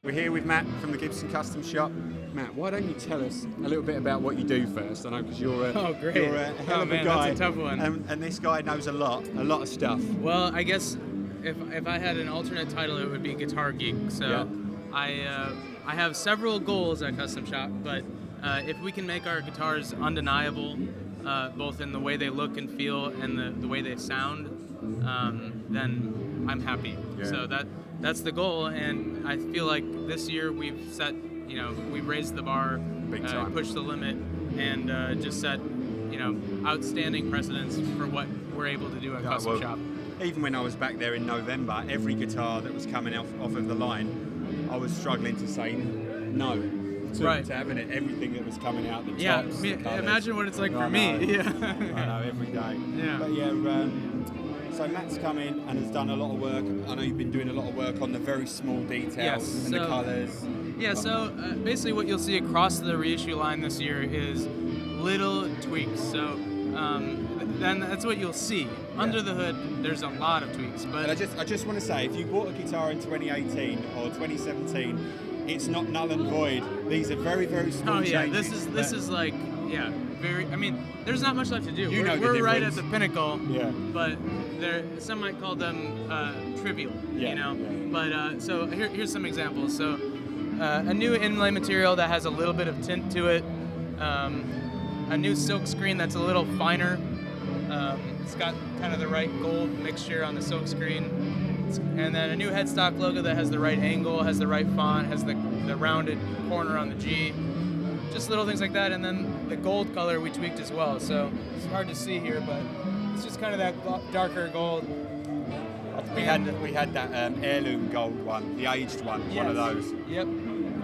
We're here with Matt from the Gibson Custom Shop. Matt, why don't you tell us a little bit about what you do first? I know because you're a hell of a guy. That's a tough one. And this guy knows a lot of stuff. Well, I guess if I had an alternate title, it would be Guitar Geek. So yeah. I have several goals at Custom Shop, but if we can make our guitars undeniable, both in the way they look and feel and the way they sound, then I'm happy. Yeah. So that's the goal, and I feel like this year we've set, we raised the bar, pushed the limit, and just set, outstanding precedents for what we're able to do at Custom Shop. Even when I was back there in November, every guitar that was coming off of the line, I was struggling to say no to having it. Everything that was coming out, the tops, the colours. Imagine what it's like for me. Yeah, I know, every day. Yeah. But so Matt's come in and has done a lot of work. I know you've been doing a lot of work on the very small details and the colours. Yeah, so basically what you'll see across the reissue line this year is little tweaks. So then that's what you'll see. Yeah. Under the hood, there's a lot of tweaks. But I just want to say, if you bought a guitar in 2018 or 2017, it's not null and void. These are very, very small changes. This is like, very. I mean, there's not much left to do. We're right at the pinnacle. Yeah. But some might call them trivial. Yeah. But so here's some examples. So a new inlay material that has a little bit of tint to it. A new silk screen that's a little finer. It's got kind of the right gold mixture on the silk screen. And then a new headstock logo that has the right angle, has the right font, has the rounded corner on the G. Just little things like that. And then the gold color we tweaked as well. So it's hard to see here, but it's just kind of that darker gold. We had that heirloom gold one, the aged one, one of those. Yep.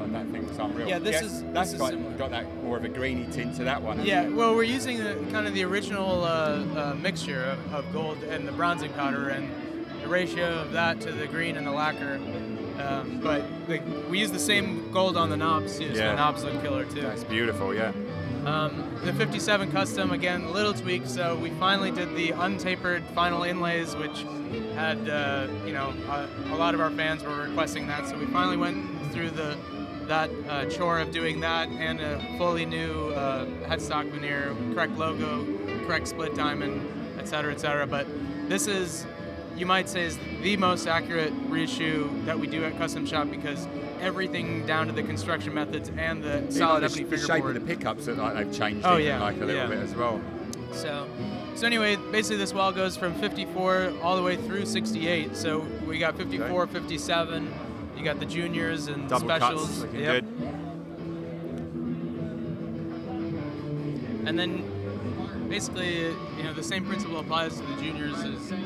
That thing was unreal. Yeah, that's got that more of a greeny tint to that one. Yeah, well, we're using the original mixture of gold and the bronzing powder, and the ratio of that to the green and the lacquer. But we use the same gold on the knobs too, so the knobs look killer too. That's beautiful, yeah. The 57 Custom, again, a little tweak. So we finally did the untapered final inlays, which had a lot of our fans were requesting that. So we finally went through that chore of doing that, and a fully new headstock veneer, correct logo, correct split diamond, et cetera, but this is, you might say, is the most accurate reissue that we do at Custom Shop, because everything down to the construction methods and the solid ebony fingerboard. The shape of the pickups that they've changed a little bit as well. So anyway, basically this wall goes from 54 all the way through 68. So we got 54, 57. You got the juniors and double specials. Cuts, looking good. And then basically, the same principle applies to the juniors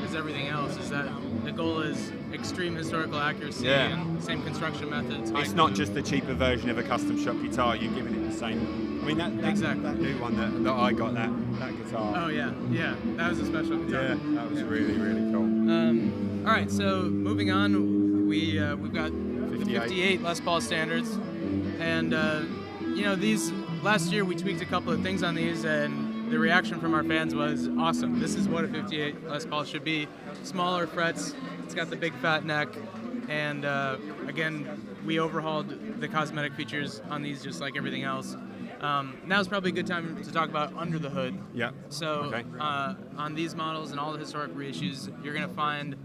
as everything else, is that the goal is extreme historical accuracy and same construction methods. It's not just the cheaper version of a custom shop guitar, you're giving it the same. I mean, that new one that I got, that guitar. Oh, yeah, that was a special guitar. Yeah, that was really, really cool. All right, so moving on, we've got 58 Les Paul standards, and these last year we tweaked a couple of things on these, and the reaction from our fans was awesome. This is what a 58 Les Paul should be: smaller frets, it's got the big fat neck, and again, we overhauled the cosmetic features on these just like everything else. Now's probably a good time to talk about under the hood. Yeah. So on these models and all the historic reissues, you're going to find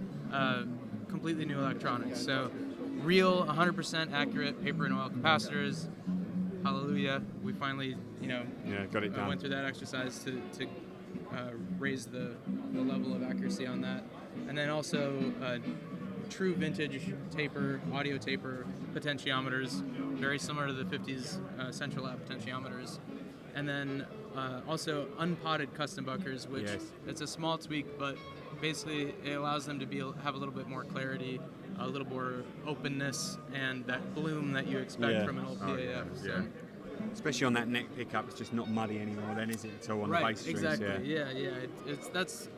completely new electronics. So real 100% accurate paper and oil capacitors. Hallelujah. We finally, got it done. Went through that exercise to raise the level of accuracy on that. And then also true vintage taper, audio taper potentiometers, very similar to the 50s central lab potentiometers. And then also unpotted custom buckers, which it's a small tweak, but basically it allows them to have a little bit more clarity, a little more openness, and that bloom that you expect from an old PAF. So. Especially on that neck pickup, it's just not muddy anymore then, is it, at all, on the bass strings? Exactly, yeah. That's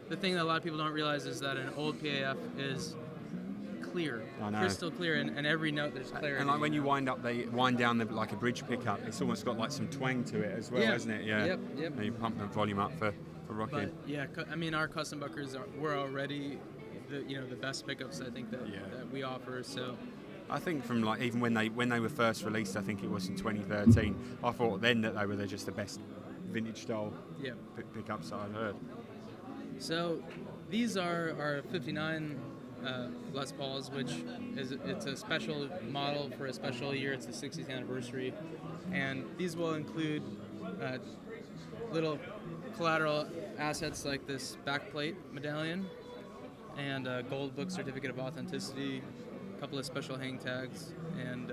the thing that a lot of people don't realize, is that an old PAF is clear, crystal clear, and every note there's clarity. And like when you wind down like a bridge pickup, it's almost got like some twang to it as well, hasn't it? Yeah. Yep. And you pump the volume up for rocking. But I mean, our custom buckers were already the best pickups I think that we offer. So I think from like even when they were first released, I think it was in 2013. I thought then that they were just the best vintage style pickups that I've heard. So these are our 59 Les Pauls, which it's a special model for a special year. It's the 60th anniversary, and these will include little collateral assets like this backplate medallion and a gold book certificate of authenticity, a couple of special hang tags, and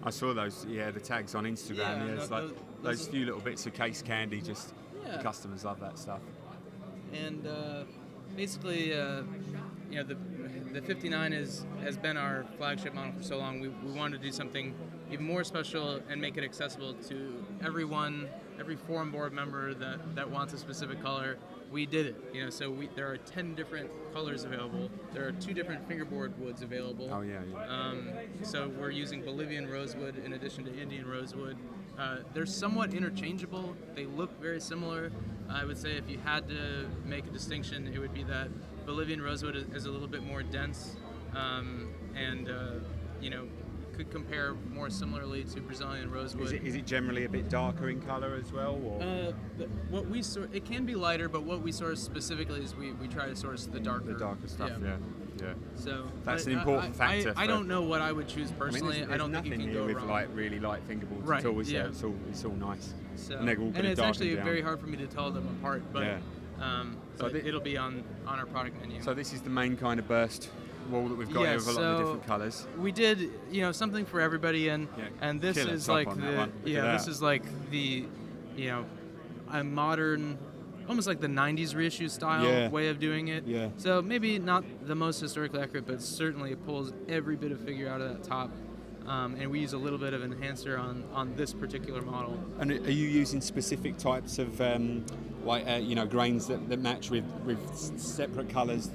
I saw those, the tags on Instagram. It's like those few little bits of case candy. Just the customers love that stuff. And basically, the 59 has been our flagship model for so long. We wanted to do something even more special and make it accessible to everyone, every forum board member that wants a specific color. We did it, so there are 10 different colors available. There are 2 different fingerboard woods available. Oh yeah. So we're using Bolivian rosewood in addition to Indian rosewood. They're somewhat interchangeable. They look very similar. I would say if you had to make a distinction, it would be that Bolivian rosewood is a little bit more dense, and could compare more similarly to Brazilian rosewood. Is it generally a bit darker in color as well? Or? It can be lighter, but what we source specifically is we try to source the darker stuff. Yeah. So that's an important factor. I don't know what I would choose personally. I don't think you can go with wrong. Like really light fingerboards right. at all. Yeah. It's all nice. So, and it's actually very hard for me to tell them apart. But but it'll be on our product menu. So this is the main kind of burst wall that we've got here with a lot of the different colours. We did something for everybody, and this is like this is like the a modern, almost like the 90s reissue style way of doing it. Yeah. So maybe not the most historically accurate, but certainly it pulls every bit of figure out of that top. And we use a little bit of enhancer on this particular model. And are you using specific types of grains that match with separate colours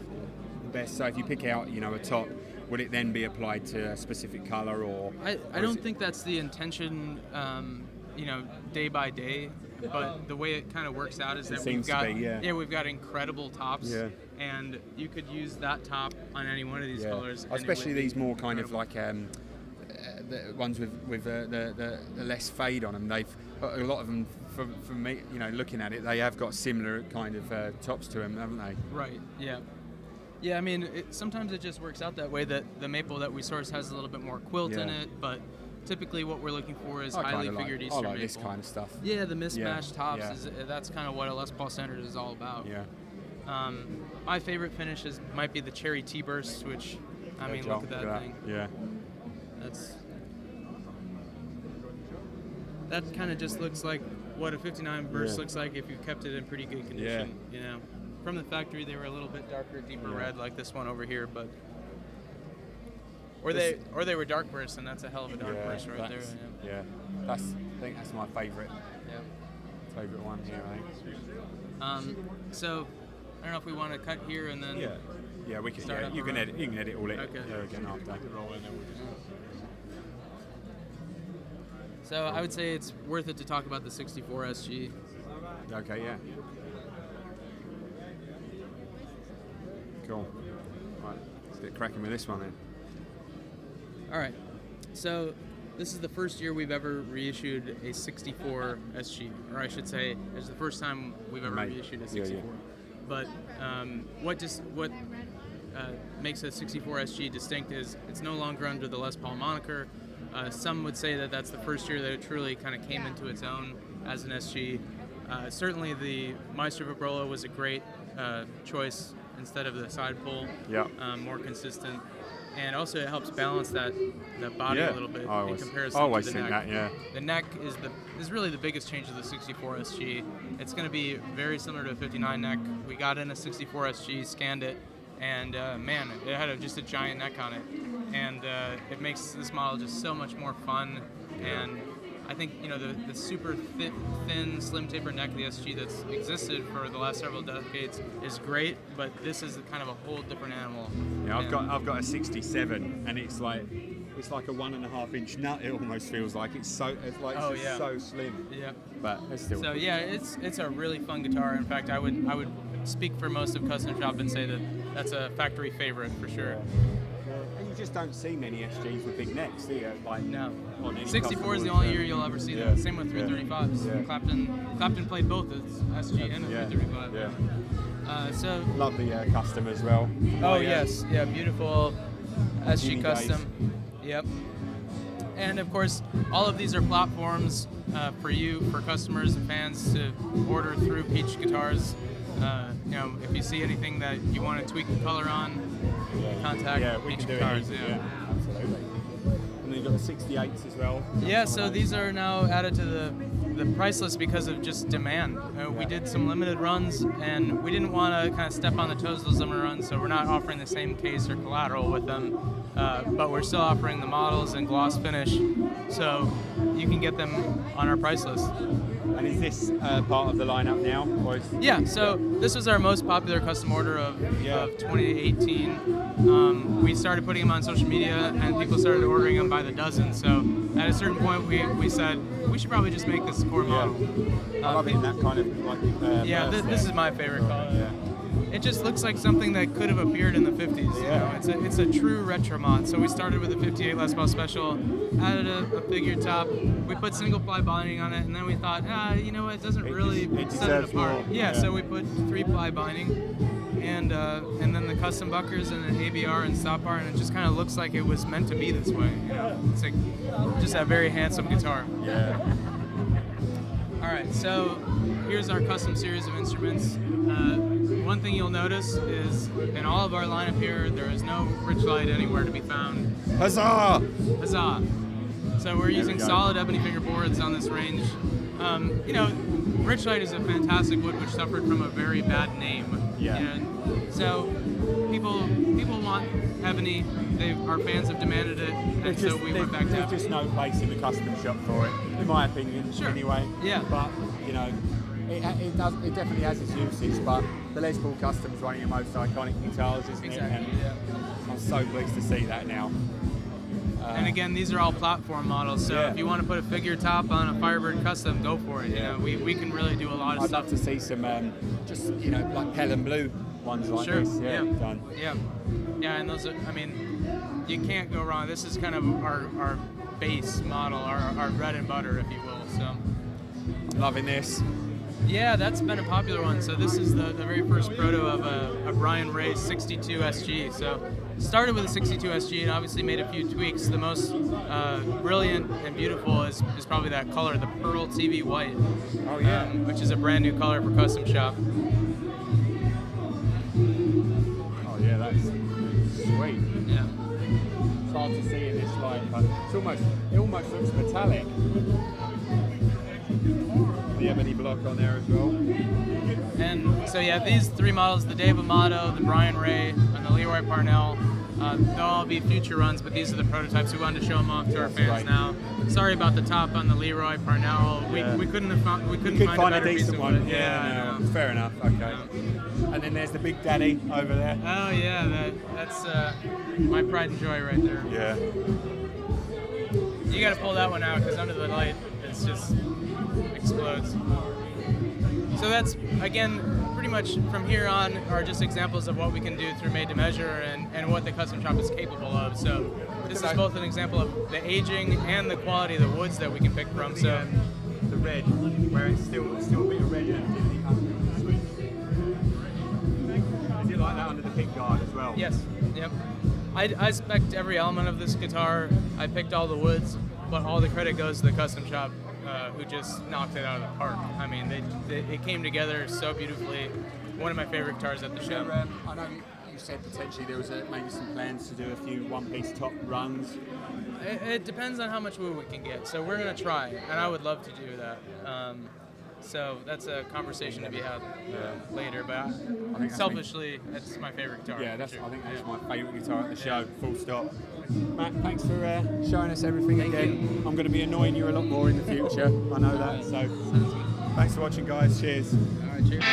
best? So if you pick out a top, would it then be applied to a specific colour, or? I don't think that's the intention. Day by day. But the way it kind of works out is that we've got incredible tops, and you could use that top on any one of these colors. Especially these more kind of like the ones with the less fade on them. They've a lot of them from me, looking at it, they have got similar kind of tops to them, haven't they? Right. Yeah. Yeah. I mean, sometimes it just works out that way. That the maple that we source has a little bit more quilt in it, but typically what we're looking for is highly figured Eastern maple. I like this kind of stuff. Yeah, the mismatched tops, that's kind of what a Les Paul Standard is all about. Yeah. My favorite finish might be the Cherry T-Burst, which, look at that thing. Yeah. That kind of just looks like what a 59 burst looks like if you kept it in pretty good condition. Yeah. From the factory, they were a little bit darker, deeper red, like this one over here, but... Or they were dark bursts, and that's a hell of a dark burst right there. Yeah, I think that's my favourite. Yeah. Favourite one here, I think. So I don't know if we want to cut here and then. Yeah, we can. Yeah, you can edit all it again after. So I would say it's worth it to talk about the 64 SG. Okay. Yeah. Cool. Right, let's get cracking with this one then. All right, so this is the first year we've ever reissued a 64 SG, or I should say, it's the first time we've ever reissued a 64. But what makes a 64 SG distinct is it's no longer under the Les Paul moniker. Some would say that that's the first year that it truly kind of came into its own as an SG. Certainly the Meister Vibrola was a great choice instead of the side pull, more consistent. And also it helps balance that body a little bit in comparison to the neck. The neck is really the biggest change of the 64 SG. It's going to be very similar to a 59 neck. We got in a 64 SG, scanned it, and man, it had just a giant neck on it. And it makes this model just so much more fun. And I think the super thin, slim taper neck of the SG that's existed for the last several decades is great, but this is kind of a whole different animal. Yeah, I've got a 67, and it's like a 1.5 inch nut. It almost feels like it's so so slim. Yeah, but it's still. So it's a really fun guitar. In fact, I would speak for most of Custom Shop and say that that's a factory favorite for sure. And you just don't see many SGs with big necks, do you? Like, no. On any 64 is the only year you'll ever see that. Same with 335s. Yeah. Clapton played both as SG and a 335. Yeah. So love the custom as well. Oh yes, yeah, beautiful SG Uni custom. days. Yep. And of course, all of these are platforms for customers and fans to order through Peach Guitars. If you see anything that you want to tweak the color on, contact Peach Guitars. Yeah, absolutely. And then you've got the 68s as well. Yeah, so these are now added to the price list because of just demand. We did some limited runs, and we didn't want to kind of step on the toes of those limited runs, so we're not offering the same case or collateral with them, but we're still offering the models and gloss finish, so you can get them on our price list. And is this part of the lineup now? Or So this was our most popular custom order of 2018. We started putting them on social media, and people started ordering them by the dozen. So at a certain point, we said we should probably just make this a core model. I love it in that kind of like. This is my favorite color. Yeah. It just looks like something that could have appeared in the 50s. Yeah. It's a true retro mod. So we started with a 58 Les Paul Special, added a figure top, we put single ply binding on it, and then we thought, you know what, it doesn't really set it apart. More. So we put 3-ply binding, and then the custom buckers and an ABR and stop bar, and it just kind of looks like it was meant to be this way. It's like just a very handsome guitar. Yeah. All right, so here's our custom series of instruments. One thing you'll notice is in all of our lineup here, there is no Richlight anywhere to be found. Huzzah! Huzzah! So we're using solid ebony fingerboards on this range. Richlight is a fantastic wood which suffered from a very bad name. So people want ebony. Our fans have demanded it, and so we went back to There's just no place in the custom shop for it, in my opinion. Sure. Anyway. Yeah. But it definitely has its uses. But the Les Paul Custom's one of your most iconic guitars, isn't it? And I'm so pleased to see that now. And again, these are all platform models, so if you want to put a figure top on a Firebird Custom, go for it. We can really do a lot of stuff. I'd love to see some like Pale and Blue ones like this. Done. Yeah, and those are, you can't go wrong. This is kind of our base model, our bread and butter, if you will. So I'm loving this. Yeah, that's been a popular one. So this is the very first proto of a Brian Ray 62 SG. So started with a 62 SG and obviously made a few tweaks. The most brilliant and beautiful is probably that color, the Pearl TV White. Oh yeah. Which is a brand new color for Custom Shop. Oh yeah, that's sweet. Yeah. It's hard to see in this light, but it almost looks metallic. The ebony block on there as well. And so these three models, the Dave Amato, the Brian Ray, and the Leroy Parnell, they'll all be future runs, but these are the prototypes. We wanted to show them off to our fans now. Sorry about the top on the Leroy Parnell. We couldn't find a better decent one. Piece of Yeah, no, fair enough. Okay. Yeah. And then there's the Big Daddy over there. Oh yeah, that's my pride and joy right there. Yeah. You got to pull that one out because under the light, it's just explodes. So that's, again, pretty much from here on are just examples of what we can do through made to measure and what the Custom Shop is capable of. So this is both an example of the aging and the quality of the woods that we can pick from. So the red, where it's still a bit of red left in the switch. Is it like that under the pick guard as well? Yes. Yep. I spec'd every element of this guitar. I picked all the woods, but all the credit goes to the Custom Shop, who just knocked it out of the park. I mean, it came together so beautifully. One of my favorite guitars at the show. I know you said potentially there was maybe some plans to do a few one-piece top runs. It depends on how much wood we can get. So we're going to try, and I would love to do that. So that's a conversation to be had later. But I think selfishly, that's my favorite guitar. Yeah, I think that's my favourite guitar at the show, full stop. Matt, thanks for showing us everything again. I'm going to be annoying you a lot more in the future. I know that. So thanks for watching, guys. Cheers. All right, cheers.